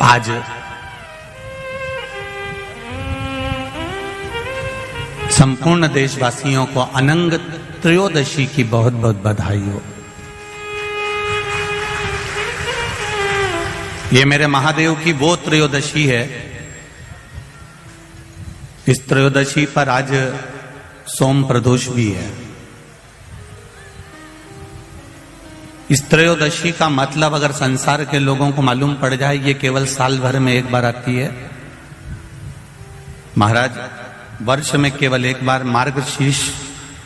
आज संपूर्ण देशवासियों को अनंग त्रयोदशी की बहुत बहुत बधाई हो। ये मेरे महादेव की वो त्रयोदशी है। इस त्रयोदशी पर आज सोम प्रदोष भी है। इस त्रयोदशी का मतलब अगर संसार के लोगों को मालूम पड़ जाए, ये केवल साल भर में एक बार आती है। महाराज, वर्ष में केवल एक बार मार्गशीर्ष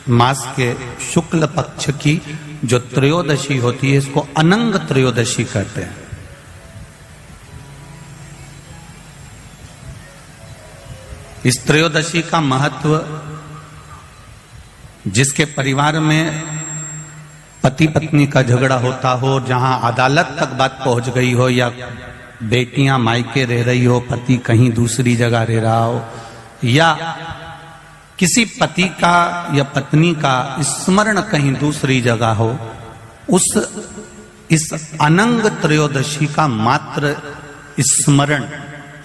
मास के शुक्ल पक्ष की जो त्रयोदशी होती है, इसको अनंग त्रयोदशी कहते हैं। इस त्रयोदशी का महत्व, जिसके परिवार में पति पत्नी का झगड़ा होता हो, जहां अदालत तक बात पहुंच गई हो, या बेटियां मायके रह रही हो, पति कहीं दूसरी जगह रह रहा हो, या किसी पति का या पत्नी का स्मरण कहीं दूसरी जगह हो, इस अनंग त्रयोदशी का मात्र स्मरण,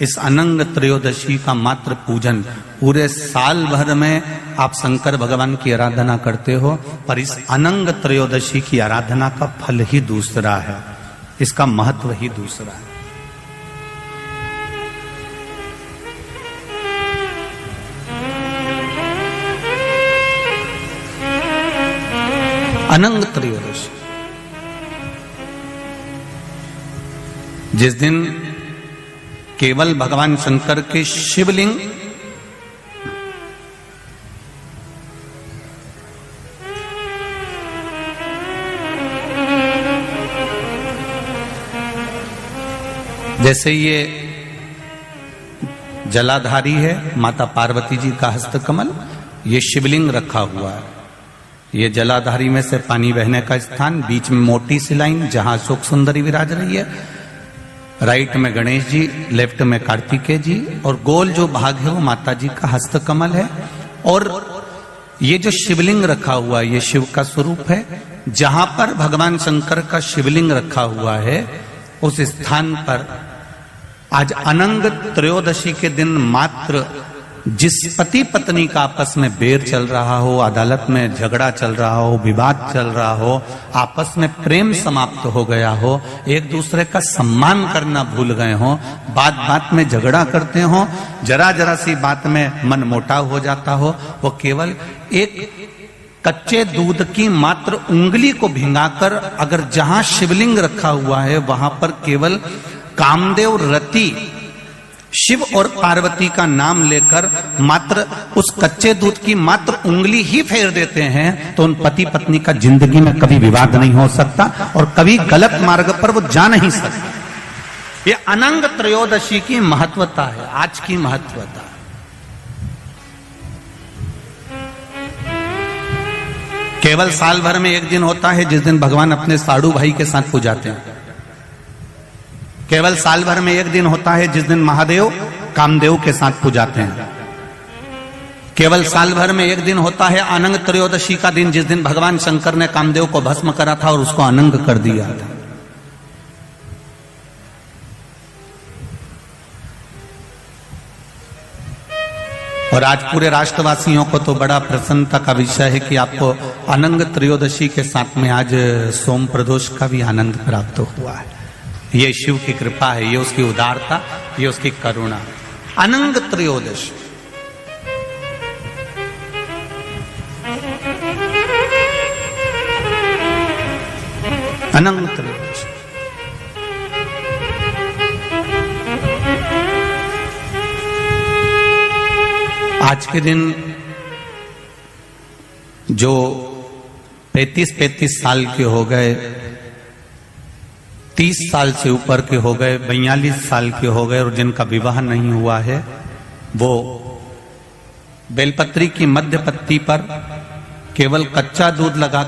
इस अनंग त्रयोदशी का मात्र पूजन, पूरे साल भर में आप शंकर भगवान की आराधना करते हो, पर इस अनंग त्रयोदशी की आराधना का फल ही दूसरा है, इसका महत्व ही दूसरा है। अनंग त्रयोदशी, जिस दिन केवल भगवान शंकर के शिवलिंग जैसे ये जलाधारी है माता पार्वती जी का हस्तकमल, ये शिवलिंग रखा हुआ है। ये जलाधारी में से पानी बहने का स्थान, बीच में मोटी सी लाइन जहां अशोक सुंदरी विराज रही है, राइट में गणेश जी, लेफ्ट में कार्तिकेय जी, और गोल जो भाग है वो माता जी का हस्तकमल है। और ये जो शिवलिंग रखा हुआ है, ये शिव का स्वरूप है। जहां पर भगवान शंकर का शिवलिंग रखा हुआ है, उस स्थान पर आज अनंग त्रयोदशी के दिन मात्र जिस पति पत्नी का आपस में बैर चल रहा हो, अदालत में झगड़ा चल रहा हो, विवाद चल रहा हो, आपस में प्रेम समाप्त हो गया हो, एक दूसरे का सम्मान करना भूल गए हो, बात बात में झगड़ा करते हो, जरा जरा सी बात में मन मोटाव हो जाता हो, वो केवल एक कच्चे दूध की मात्र उंगली को भिंगाकर, अगर जहां शिवलिंग रखा हुआ है वहां पर केवल कामदेव रति शिव और पार्वती का नाम लेकर मात्र उस कच्चे दूध की मात्र उंगली ही फेर देते हैं, तो उन पति पत्नी का जिंदगी में कभी विवाद नहीं हो सकता और कभी गलत मार्ग पर वो जा नहीं सकते। ये अनंग त्रयोदशी की महत्वता है, आज की महत्वता। केवल साल भर में एक दिन होता है जिस दिन भगवान अपने साड़ू भाई के साथ पूजाते हैं। केवल साल भर में एक दिन होता है जिस दिन महादेव कामदेव के साथ पूजाते हैं। केवल साल भर में एक दिन होता है अनंग त्रयोदशी का दिन, जिस दिन भगवान शंकर ने कामदेव को भस्म करा था और उसको अनंग कर दिया था। और आज पूरे राष्ट्रवासियों को तो बड़ा प्रसन्नता का विषय है कि आपको अनंग त्रयोदशी के साथ में आज सोम प्रदोष का भी आनंद प्राप्त हुआ है। ये शिव की कृपा है, ये उसकी उदारता, ये उसकी करुणा। अनंग त्रयोदशी, अनंग त्रयोदशी, आज के दिन जो 35 साल के हो गए, 30 साल से ऊपर के हो गए, 42 साल के हो गए, और जिनका विवाह नहीं हुआ है, वो बेलपत्री की मध्य पत्ती पर केवल कच्चा दूध लगा